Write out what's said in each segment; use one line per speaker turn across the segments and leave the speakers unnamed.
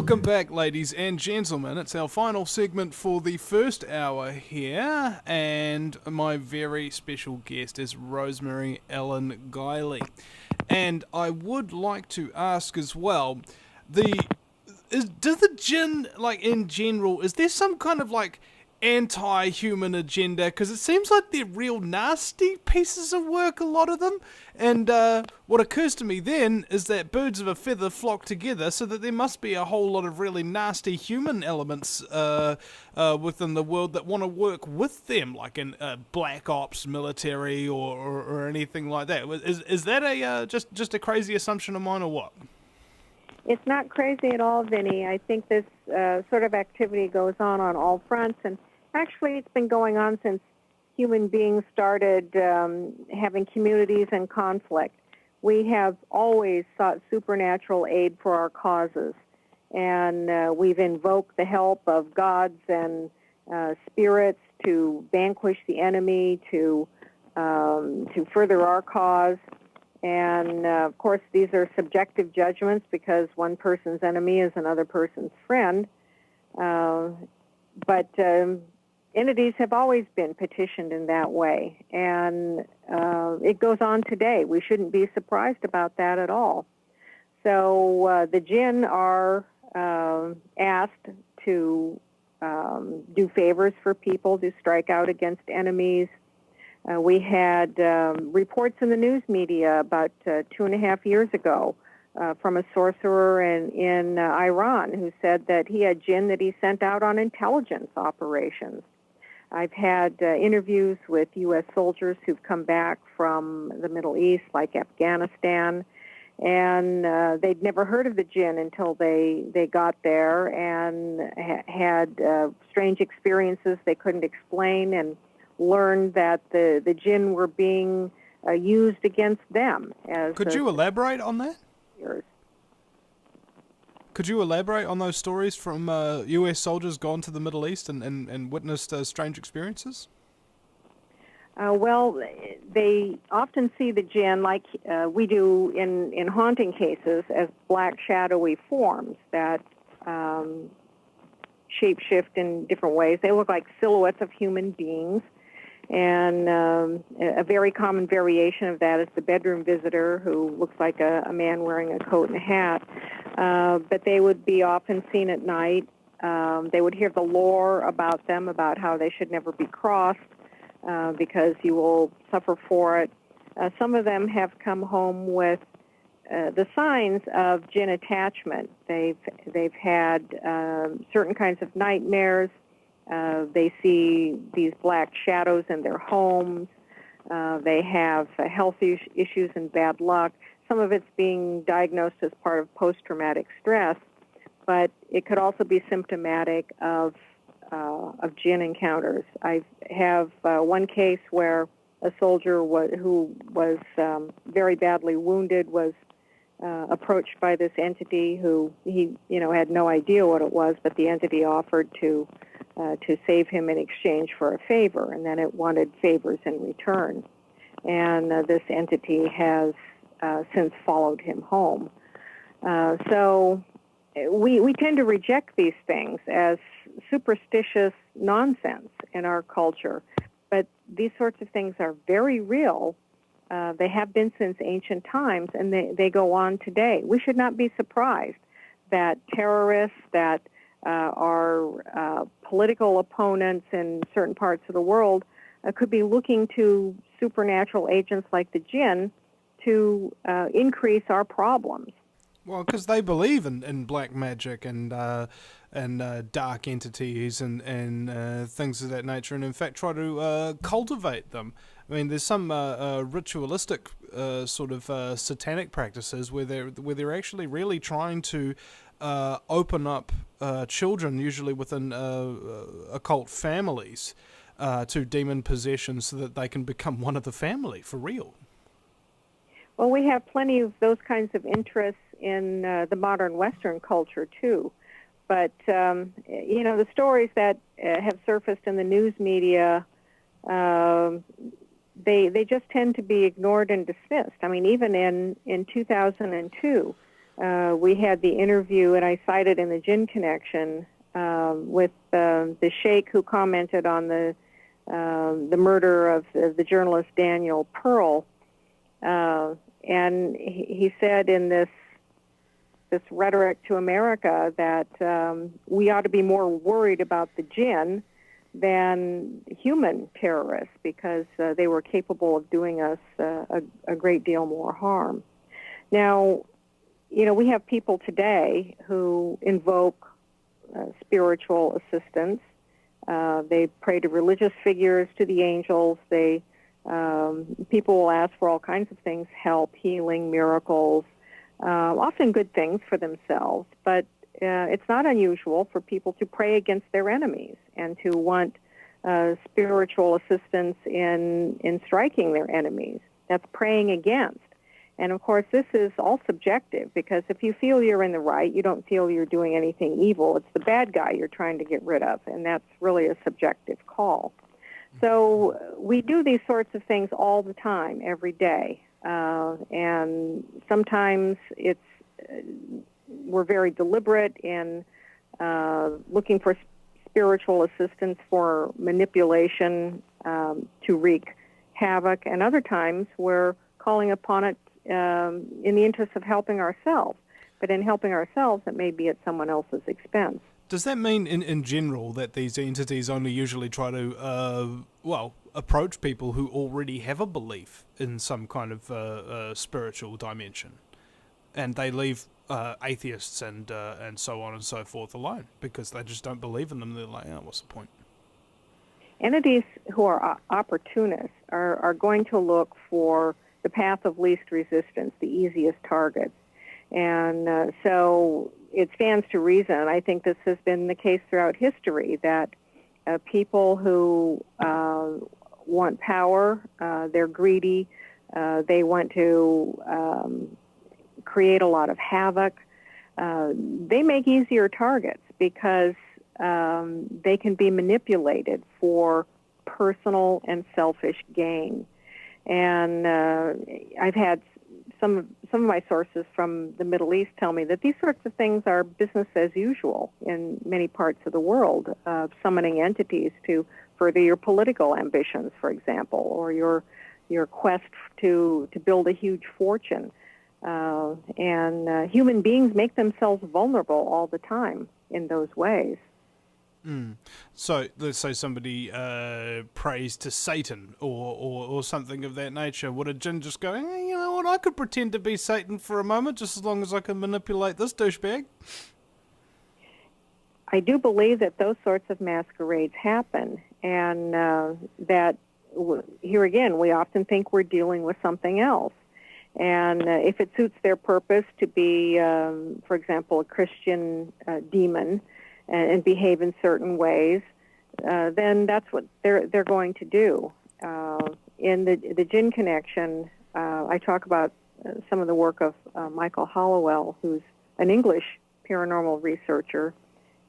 Welcome back, ladies and gentlemen. It's our final segment for the first hour here, and my very special guest is Rosemary Guiley. And I would like to ask as well, does the Djinn, like in general, is there some kind of like anti-human agenda? Because it seems like they're real nasty pieces of work, a lot of them. And what occurs to me then is that birds of a feather flock together, so that there must be a whole lot of really nasty human elements within the world that want to work with them, like in black ops military or anything like that. Is that a just a crazy assumption of mine, or what?
It's not crazy at all, Vinny. I think this sort of activity goes on all fronts, and actually it's been going on since human beings started having communities and conflict. We have always sought supernatural aid for our causes, and we've invoked the help of gods and spirits to vanquish the enemy, to further our cause. And, of course, these are subjective judgments because one person's enemy is another person's friend. But entities have always been petitioned in that way. And it goes on today. We shouldn't be surprised about that at all. So the Djinn are asked to do favors for people, to strike out against enemies. We had reports in the news media about 2.5 years ago from a sorcerer in Iran who said that he had Djinn that he sent out on intelligence operations. I've had interviews with U.S. soldiers who've come back from the Middle East, like Afghanistan, and they'd never heard of the Djinn until they got there and had strange experiences they couldn't explain, and learned that the Djinn were being used against them.
Could you elaborate on that? Could you elaborate on those stories from U.S. soldiers gone to the Middle East and witnessed strange experiences?
Well, they often see the Djinn, like we do in haunting cases, as black shadowy forms that shape-shift in different ways. They look like silhouettes of human beings. And a very common variation of that is the bedroom visitor, who looks like a man wearing a coat and a hat. But they would be often seen at night. They would hear the lore about them, about how they should never be crossed because you will suffer for it. Some of them have come home with the signs of Djinn attachment. They've had certain kinds of nightmares. They see these black shadows in their homes. They have health issues and bad luck. Some of it's being diagnosed as part of post-traumatic stress, but it could also be symptomatic of Djinn encounters. I have one case where a soldier who was very badly wounded was approached by this entity who he had no idea what it was, but the entity offered to save him in exchange for a favor, and then it wanted favors in return. And this entity has since followed him home. So we tend to reject these things as superstitious nonsense in our culture, but these sorts of things are very real. They have been since ancient times, and they go on today. We should not be surprised that terrorists, that our political opponents in certain parts of the world could be looking to supernatural agents like the Djinn to increase our problems.
Well, because they believe in black magic and dark entities and things of that nature, and in fact try to cultivate them. I mean, there's some ritualistic sort of satanic practices where they're actually really trying to open up children, usually within occult families, to demon possession, so that they can become one of the family for real.
Well, we have plenty of those kinds of interests in the modern Western culture too, but the stories that have surfaced in the news media, they just tend to be ignored and dismissed. I mean, even in 2002. we had the interview, and I cited in the Djinn Connection with the sheikh who commented on the murder of the journalist Daniel Pearl, and he said in this rhetoric to America that we ought to be more worried about the Djinn than human terrorists because they were capable of doing us a great deal more harm. Now, we have people today who invoke spiritual assistance. They pray to religious figures, to the angels. People will ask for all kinds of things, help, healing, miracles, often good things for themselves. But it's not unusual for people to pray against their enemies and to want spiritual assistance in striking their enemies. That's praying against. And, of course, this is all subjective because if you feel you're in the right, you don't feel you're doing anything evil. It's the bad guy you're trying to get rid of, and that's really a subjective call. So we do these sorts of things all the time, every day. And sometimes we're very deliberate in looking for spiritual assistance for manipulation to wreak havoc, and other times we're calling upon it in the interest of helping ourselves. But in helping ourselves, it may be at someone else's expense.
Does that mean, in general, that these entities only usually try to, approach people who already have a belief in some kind of spiritual dimension, and they leave atheists and so on and so forth alone because they just don't believe in them? They're like, oh, what's the point?
Entities who are opportunists are going to look for the path of least resistance, the easiest targets. And so it stands to reason, and I think this has been the case throughout history, that people who want power, they're greedy, they want to create a lot of havoc, they make easier targets because they can be manipulated for personal and selfish gain. And I've had some of my sources from the Middle East tell me that these sorts of things are business as usual in many parts of the world, summoning entities to further your political ambitions, for example, or your quest to build a huge fortune. And human beings make themselves vulnerable all the time in those ways.
So let's say somebody prays to Satan or something of that nature. Would a Djinn just go, you know what, I could pretend to be Satan for a moment just as long as I can manipulate this douchebag?
I do believe that those sorts of masquerades happen, and that here again, we often think we're dealing with something else. And if it suits their purpose to be, for example, a Christian demon, and behave in certain ways, then that's what they're going to do. In the Djinn Connection, I talk about some of the work of Michael Hollowell, who's an English paranormal researcher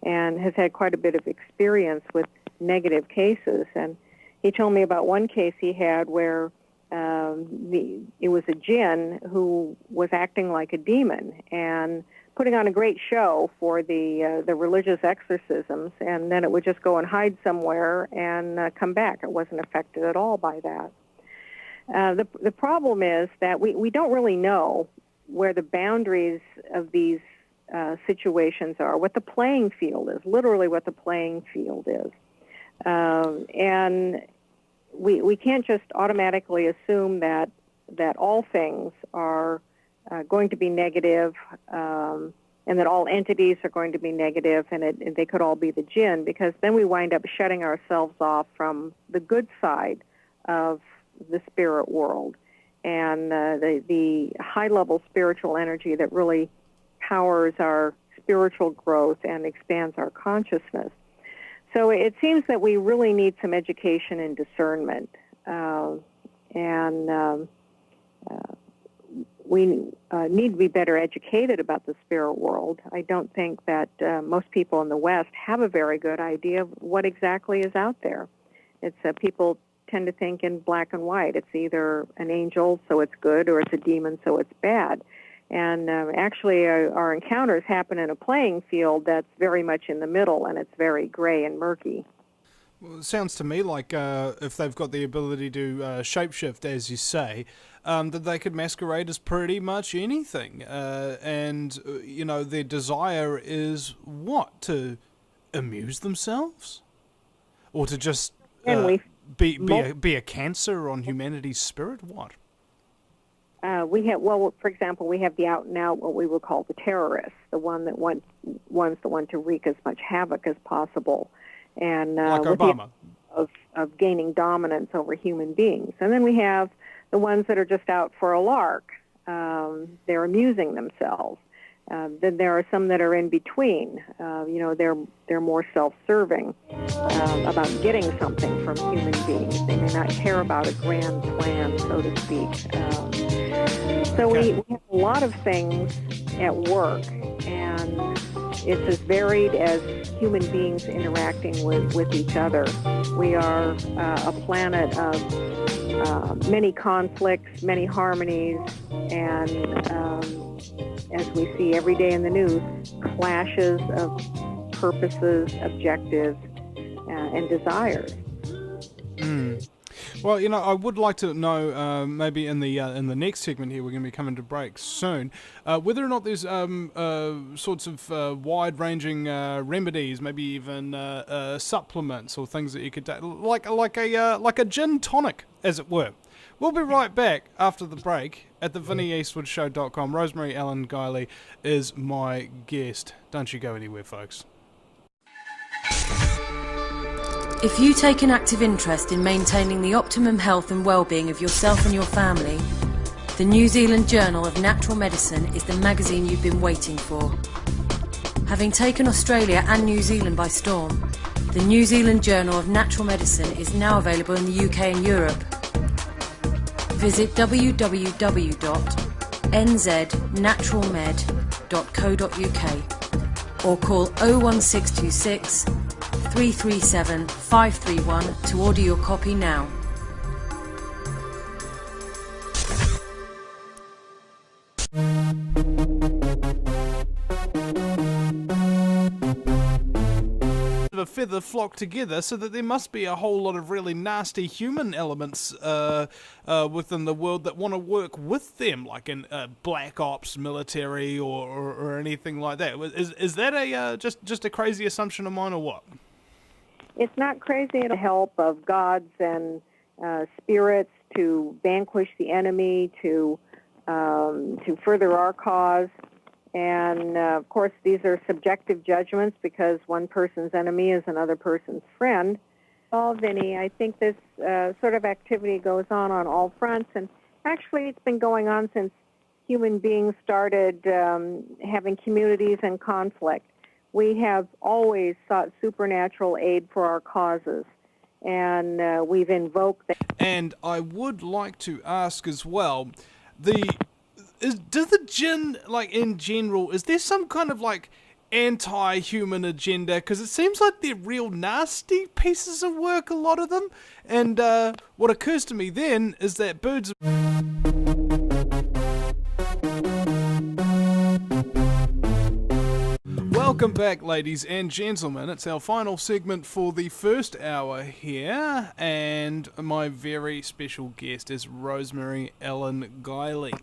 and has had quite a bit of experience with negative cases. And he told me about one case he had where it was a Djinn who was acting like a demon and putting on a great show for the religious exorcisms, and then it would just go and hide somewhere and come back. It wasn't affected at all by that. The problem is that we don't really know where the boundaries of these situations are, what the playing field is, literally what the playing field is. And we can't just automatically assume that all things are going to be negative, and that all entities are going to be negative, and they could all be the Djinn, because then we wind up shutting ourselves off from the good side of the spirit world and the high-level spiritual energy that really powers our spiritual growth and expands our consciousness. So it seems that we really need some education and discernment, we need to be better educated about the spirit world. I don't think that most people in the West have a very good idea of what exactly is out there. It's people tend to think in black and white. It's either an angel, so it's good, or it's a demon, so it's bad. And actually, our encounters happen in a playing field that's very much in the middle, and it's very gray and murky.
Well, it sounds to me like if they've got the ability to shapeshift, as you say, that they could masquerade as pretty much anything. And, you know, their desire is what? To amuse themselves? Or to just be a cancer on humanity's spirit? What?
We have, well, for example, we have the out and out, what we would call the terrorists, the one that wants to wreak as much havoc as possible, and
like Obama,
of gaining dominance over human beings. And then we have the ones that are just out for a lark. They're amusing themselves. Then there are some that are in between. You know, they're more self-serving about getting something from human beings. They may not care about a grand plan, so to speak. So we have a lot of things at work, and it's as varied as human beings interacting with each other. We are a planet of many conflicts, many harmonies, and as we see every day in the news, clashes of purposes, objectives, and desires.
Well, you know, I would like to know, maybe in the next segment here, we're going to be coming to break soon, whether or not there's sorts of wide-ranging remedies, maybe even supplements or things that you could take, like a gin tonic, as it were. We'll be right back after the break at the VinnieEastwoodsShow.com. Rosemary Guiley is my guest. Don't you go anywhere, folks.
If you take an active interest in maintaining the optimum health and well-being of yourself and your family, the New Zealand Journal of Natural Medicine is the magazine you've been waiting for. Having taken Australia and New Zealand by storm, the New Zealand Journal of Natural Medicine is now available in the UK and Europe. Visit www.nznaturalmed.co.uk or call 01626 337 531 to order your copy now.
A feather flock together, so that there must be a whole lot of really nasty human elements within the world that want to work with them, like in black ops military or anything like that. Is that a just a crazy assumption of mine, or what?
It's not crazy. The help of gods and spirits to vanquish the enemy, to further our cause. And, of course, these are subjective judgments because one person's enemy is another person's friend. Well, Vinnie, I think this sort of activity goes on all fronts. And actually, it's been going on since human beings started having communities in conflict. We have always sought supernatural aid for our causes, and we've invoked that.
And I would like to ask as well, does the Djinn, like in general, is there some kind of like anti-human agenda? Because it seems like they're real nasty pieces of work, a lot of them. And what occurs to me then is that birds... Welcome back, ladies and gentlemen. It's our final segment for the first hour here, and my very special guest is Rosemary Guiley.